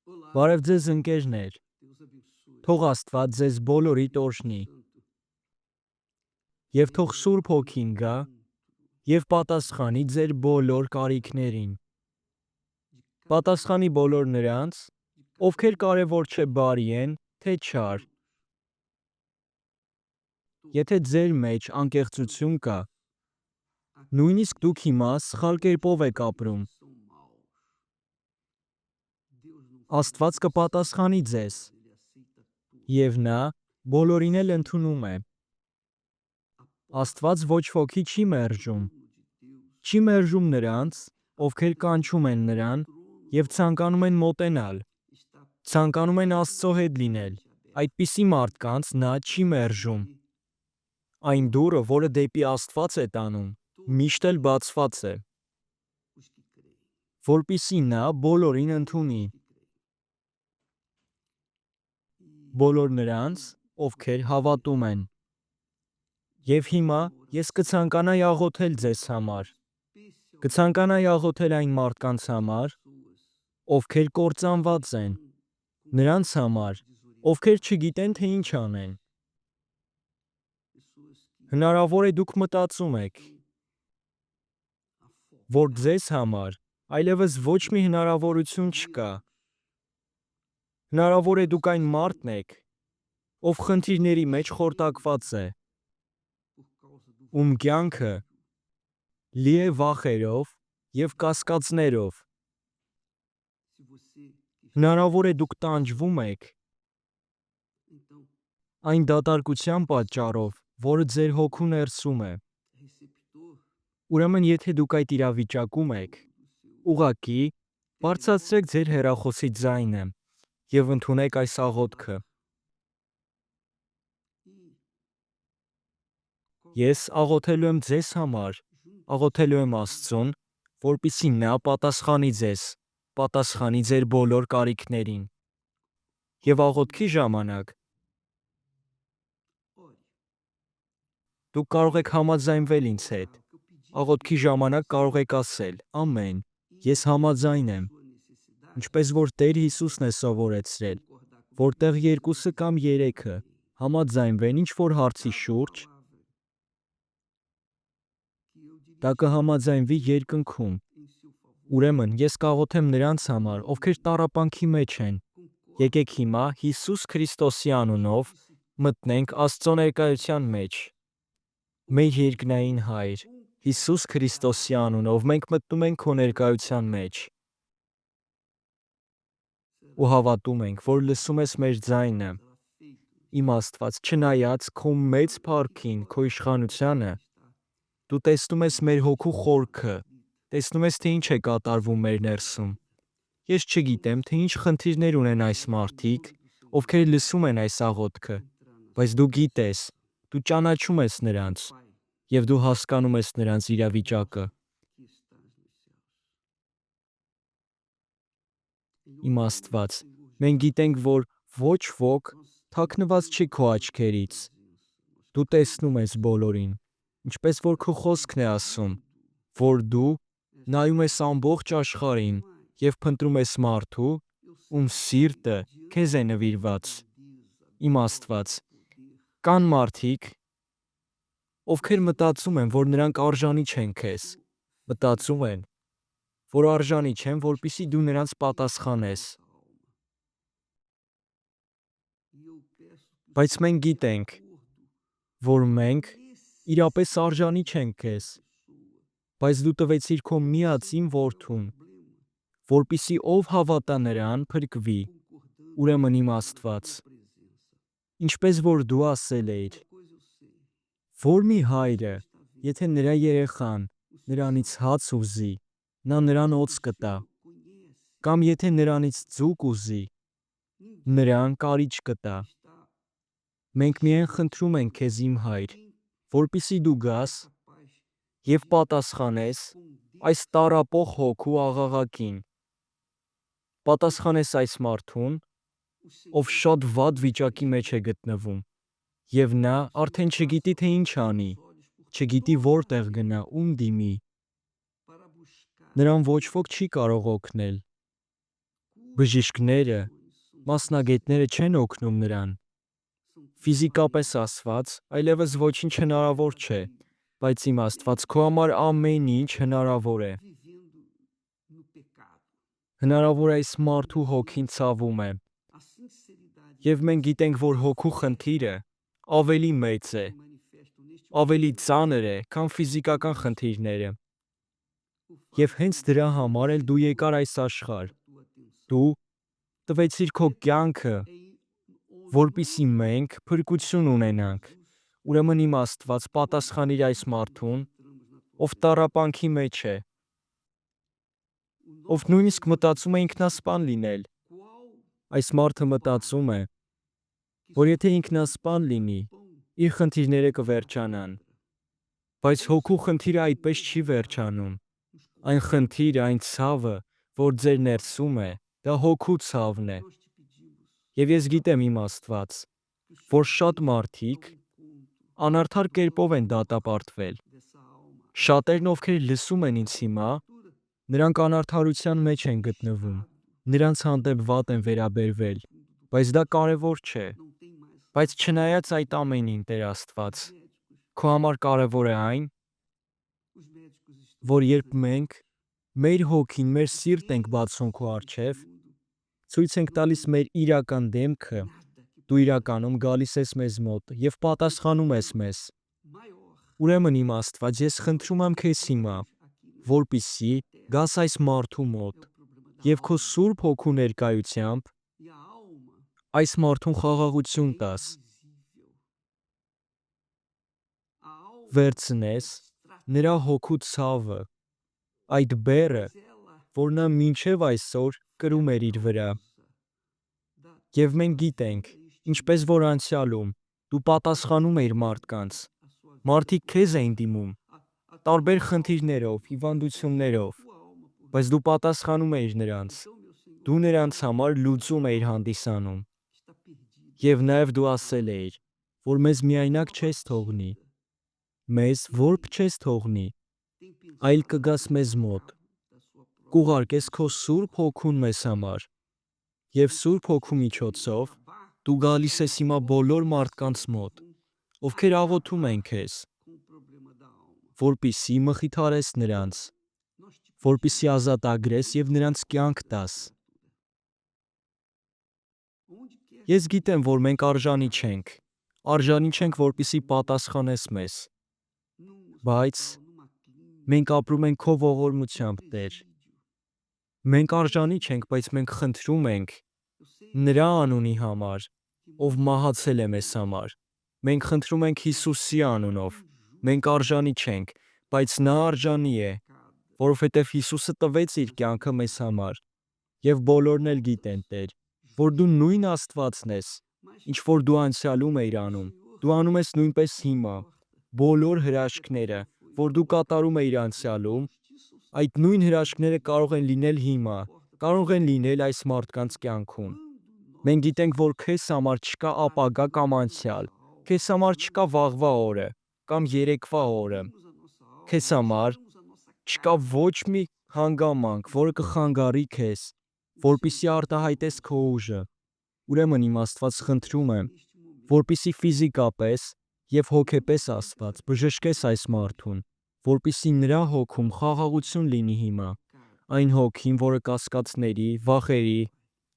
Բարև ձեզ ընկերներ, թող Աստված ձեզ բոլորիդ օրհնի, և թող Սուրբ Հոգին գա և պատասխանի ձեր բոլոր կարիքներին, պատասխանի բոլոր նրանց, ովքեր կարևոր չէ բարի են, թե չար, եթե ձեր մեջ անկեղծություն կա, նույնիսկ դուք հիմա սխալ կերպով եք ապրում, Աստված կպատասխանի ձեզ, և նա բոլորին էլ ընդունում է, Աստված ոչ ոքի չի մերժում նրանց, ովքեր կանչում են նրան և ցանկանում են մոտենալ, ցանկանում են Աստծո հետ լինել, այդպիսի մարդկանց նա չի մերժում, այն դուռը, որը դեպի Աստված է տանում, միշտ էլ բացված է, որպեսզի նա բոլորին ընդունի, բոլոր նրանց, ովքեր հավատում են, և հիմա ես կցանկանայի աղոթել ձեզ համար, կցանկանայի աղոթել այն մարդկանց համար, ովքեր կործանված են, նրանց համար, ովքեր չգիտեն, թե ինչ անեն, հնարավոր է դուք մտածում եք, որ ձեզ համար այլևս ոչ մի հնարավորություն չկա, հնարավոր է դուք այն մարդն եք, ով խնդիրների մեջ խորտակված է, ում կյանքը լի է վախերով և կասկածներով, հնարավոր է դուք տանջվում եք այն դատարկության պատճառով, որը ձեր հոգու ներսում է, ուրեմն եթե դուք այդ իրավիճակում եք, ուղղակի բարձրացրեք ձեր հեռախոսի ձայնը և ընդունեք այս աղոթքը. Ես աղոթելու եմ ձեզ համար, աղոթելու եմ Աստծուն, որպեսզի նա պատասխանի ձեզ, պատասխանի ձեր բոլոր կարիքներին, և աղոթքի ժամանակ դուք կարող եք համաձայնվել ինձ հետ, աղոթքի ժամանակ կարող եք ասել. «Ամեն, ես համաձայն եմ», ինչպես որ Տեր Հիսուսն է սովորեցրել, որտեղ երկուսը կամ երեքը համաձայնվեն ինչ-որ հարցի շուրջ, դա կհամաձայնվի երկնքում, ուրեմն ես կաղոթեմ նրանց համար, ովքեր տառապանքի մեջ են, եկեք հիմա Հիսուս Քրիստոսի անունով մտնենք Աստծո ներկայության մեջ, մեր երկնային Հայր, Հիսուս Քրիստոսի անունով մենք մտնում ենք քո ներկայության մեջ, ու հավատում ենք, որ լսում ես մեր ձայնը, իմ Աստված, չնայած քո մեծ փառքին, քո իշխանությանը, դու տեսնում ես մեր հոգու խորքը, տեսնում ես, թե ինչ է կատարվում մեր ներսում, ես չգիտեմ, թե ինչ խնդիրներ ունեն այս մարդիկ, ովքեր լսում են այս աղոթքը, բայց դու գիտես, դու ճանաչում ես նրանց, և դու հասկանում ես նրանց իրավիճակը, իմ Աստված, մենք գիտենք, որ ոչ ոք թաքնված չի քո աչքերից, դու տեսնում ես բոլորին, ինչպես որ քո խոսքն է ասում, որ դու նայում ես ամբողջ աշխարհին և փնտրում ես մարդու, ում սիրտը քեզ է նվիրված, իմ Աստված, կան մարդիկ, ովքեր մտածում են, որ նրանք արժանի չեն քեզ, մտածում են, որ արժանի չեն, որպեսզի դու նրանց պատասխանես, բայց մենք գիտենք, որ մենք իրապես արժանի չենք քեզ, բայց դու տվեցիր քո միածին Որդուն, որպեսզի ով հավատա նրան փրկվի, ուրեմն իմ Աստված, ինչպես որ դու ասել էիր, որ մի հայրը, եթե նրա երեխան նրանից հաց ուզի, նա նրան օձ կտա, կամ եթե նրանից ձուկ ուզի, նրան կարիճ կտա, մենք միայն խնդրում ենք քեզ իմ Հայր, որպեսզի դու գաս և պատասխանես այս տառապող հոգու աղաղակին, պատասխանես այս մարդուն, ով շատ վատ վիճակի մեջ է գտնվում, և նա արդեն չգիտի, թե ինչ անի, չգիտի որտեղ գնա, ում դիմի, նրան ոչ ոք չի կարող օգնել, Բժիշկները, մասնագետները չեն օգնում նրան։ Ֆիզիկապես ասված, այլևս ոչինչ հնարավոր չէ, բայց իմ Աստված քո համար ամեն ինչ հնարավոր է։ Հնարավոր է այս մարդու հոգին ցավում է։ Եվ մենք գիտենք, որ հոգու խնդիրը ավելի մեծ է, ավելի ծանր է, քան ֆիզիկական խնդիրները։ Եվ հենց դրա համար էլ դու եկար այս աշխարհ։ Դու տվեցիր քո կյանքը, որպեսզի մենք փրկություն ունենանք։ Ուրեմն իմ Աստված պատասխանիր այս մարդուն, ով տառապանքի մեջ է, ով նույնիսկ մտածում է ինքնասպան լինել։ Այս մարդը մտածում է, որ եթե ինքնասպան լինի, իր խնդիրները կվերջանան։ Բայց հոգու խնդիրը այդպես չի վերջանում։ Այն խնդիրը, այն ցավը, որ ձեր ներսում է, դա հոգու ցավն է։ Եվ ես գիտեմ իմ Աստված, որ շատ մարդիկ անարդար կերպով են դատապարտվել։ Շատերն, ովքեր լսում են ինձ հիմա, նրանք անարդարության մեջ են գտնվում, նրանց հանդեպ վատ են վերաբերվել, բայց դա կարևոր չէ։ Բայց չնայած այդ ամենին, Տեր Աստված, քո համար կարևոր է այն, որ երբ մենք մեր հոգին, մեր սիրտ ենք բացում քո առջև, ցույց ենք տալիս մեր իրական դեմքը, դու իրականում գալիս ես մեզ մոտ եւ պատասխանում ես մեզ։ Ուրեմն իմ Աստված, ես խնդրում եմ քեզ հիմա, որպեսզի գաս այս մարդու մոտ եւ քո Սուրբ Հոգու ներկայությամբ այս մարդուն խաղաղություն տաս, վերցնես նրա հոգու ցավը, այդ բեռը, որ նա մինչև այսօր կրում էր իր վրա։ Եվ մենք գիտենք, ինչպես որ անցյալում դու պատասխանում էիր մարդկանց, մարդիկ քեզ էին դիմում, տարբեր խնդիրներով, հիվանդություններով, բայց դու պատասխանում էիր նրանց, դու նրանց համար լուծում էիր հանդիսանում։ Եվ նաև դու ասել էիր, որ մեզ միայնակ չես թողնի, մեզ որբ չես թողնի, այլ կգաս մեզ մոտ, կուղարկես քո Սուրբ Հոգուն մեզ համար, եւ Սուրբ Հոգու միջոցով դու գալիս ես հիմա բոլոր մարդկանց մոտ, ովքեր աղոթում են քեզ, որպեսզի մխիթարես նրանց, որպեսզի ազատագրես եւ նրանց կյանք տաս։ Ես գիտեմ, որ մենք արժանի չենք, որպեսզի պատասխանես մեզ, բայց մենք ապրում ենք քո ողորմությամբ, Տեր։ Մենք արժանի չենք, բայց մենք խնդրում ենք նրա անունի համար, ով մահացել է մեզ համար։ Մենք խնդրում ենք Հիսուսի անունով։ Մենք արժանի չենք, բայց նա արժանի է, որովհետև Հիսուսը տվեց իր կյանքը մեզ համար։ Եվ բոլորն էլ գիտեն, Տեր, որ դու նույն Աստվածն ես, ինչ որ դու անցյալում էիր անում, դու անում ես նույնպես հիմա։ Բոլոր հրաշքները, որ դու կատարում էիր անցյալում, այդ նույն հրաշքները կարող են լինել հիմա, կարող են լինել այս մարդկանց կյանքում։ Մենք գիտենք, որ քեզ համար չկա ապագա կամ անցյալ, քեզ համար չկա վաղվա օրը կամ երեկվա օրը, քեզ համար չկա ոչ մի հանգամանք, որը կխանգարի քեզ, որպեսզի արտահայտես քո ուժը։ Ուրեմն իմ Աստված, խնդրում եմ, որպեսզի ֆիզիկապես եւ հոգեպես ասված բժշկես այս մարդուն, որպեսզի նրա հոգում խաղաղություն լինի հիմա, այն հոգին, որը կասկածների, վախերի,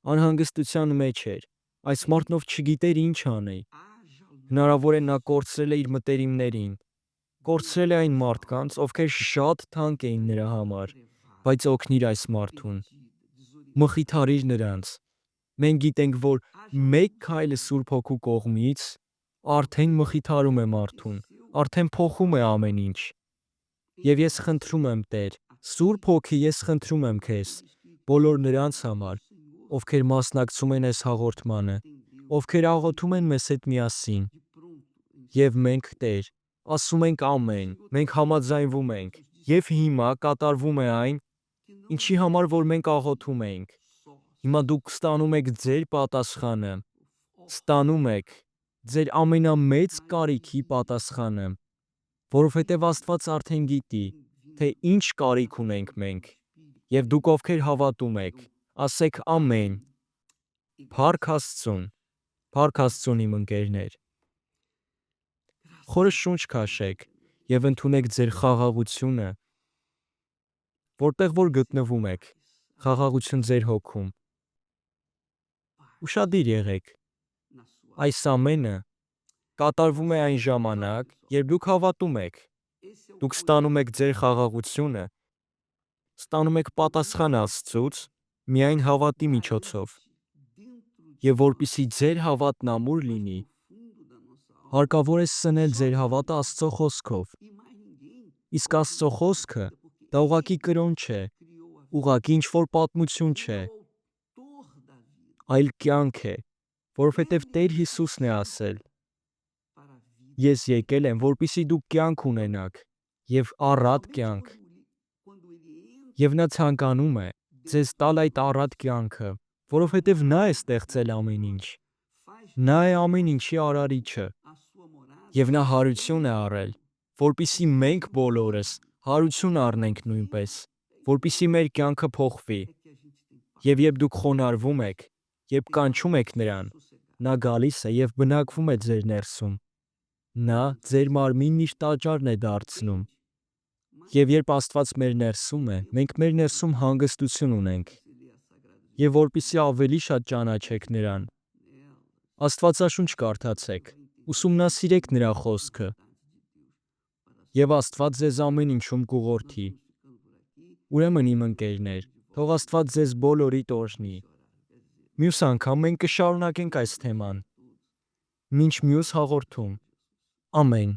անհանգստության մեջ էր, այս մարդն ով չգիտեր ինչ անի։ Հնարավոր է նա կորցրել է իր մտերիմներին, կորցրել է այն մարդկանց, ովքեր շատ թանկ էին նրա համար, բայց օգնիր այս մարդուն, մխիթարիր նրանց։ Մենք գիտենք, որ մեկ քայլը Սուրբ Հոգու կողմից արդեն մխիթարում է մարդուն, արդեն փոխում է ամեն ինչ։ Եվ ես խնդրում եմ, Տեր, Սուրբ Հոգի, ես խնդրում եմ քեզ, բոլոր նրանց համար, ովքեր մասնակցում են այս հաղորդմանը, ովքեր աղոթում են մեզ հետ միասին։ Եվ մենք, Տեր, ասում ենք ամեն, մենք համաձայնվում ենք, եւ հիմա կատարվում է այն, ինչի համար որ մենք աղոթում ենք։ Հիմա դուք ստանում եք ձեր պատասխանը, ստանում եք ձեր ամենամեծ կարիքի պատասխանը, որովհետև Աստված արդեն գիտի, թե ինչ կարիք ունենք մենք, եւ դուք ովքեր հավատում եք, Ասեք ամեն։ Փառք Աստծուն։ Փառք Աստծուն իմ ընկերներ։ Խորը շունչ քաշեք եւ ընդունեք ձեր խաղաղությունը, որտեղ որ գտնվում եք, խաղաղություն ձեր հոգում։ Ուշադիր եղեք։ Այս ամենը կատարվում է այն ժամանակ, երբ դուք հավատում եք։ Դուք ստանում եք ձեր խաղաղությունը, ստանում եք պատասխան Աստծուց միայն հավատի միջոցով։ Եվ որպեսզի ձեր հավատն ամուր լինի, հարկավոր է սնել ձեր հավատը Աստծո խոսքով։ Իսկ Աստծո խոսքը դա ուղղակի կրոն չէ, ուղղակի ինչ-որ պատմություն չէ, այլ կյանք է, որովհետև Տեր Հիսուսն է ասել. Ես եկել եմ, որպեսզի դուք կյանք ունենաք եւ առատ կյանք։ Եվ նա ցանկանում է ձեզ տալ այդ առատ կյանքը, որովհետև նա է ստեղծել ամեն ինչ։ Նա է ամեն ինչի արարիչը։ Եվ նա հարություն է առել, որպեսզի մենք բոլորս հարություն առնենք նույնպես, որպեսզի մեր կյանքը փոխվի։ Եվ երբ դուք խոնարհվում եք, երբ կանչում եք նրան, նա գալիս է եւ բնակվում է ձեր ներսում։ Նա ձեր մարմինն իր տաճարն է դարձնում։ Եվ երբ Աստված մեր ներսում է, մենք մեր ներսում հանգստություն ունենք։ Եվ որպեսզի ավելի շատ ճանաչեք նրան, Աստվածաշունչ կարդացեք, ուսումնասիրեք նրա խոսքը։ Եվ Աստված ձեզ ամեն ինչում կուղղորդի։ Ուրեմն իմ ընկերներ, թող Աստված ձեզ բոլորիդ օրհնի։ Մյուս անգամ մենք կշարունակենք այս թեման։ Մինչ մյուս հաղորդում։ Ամեն։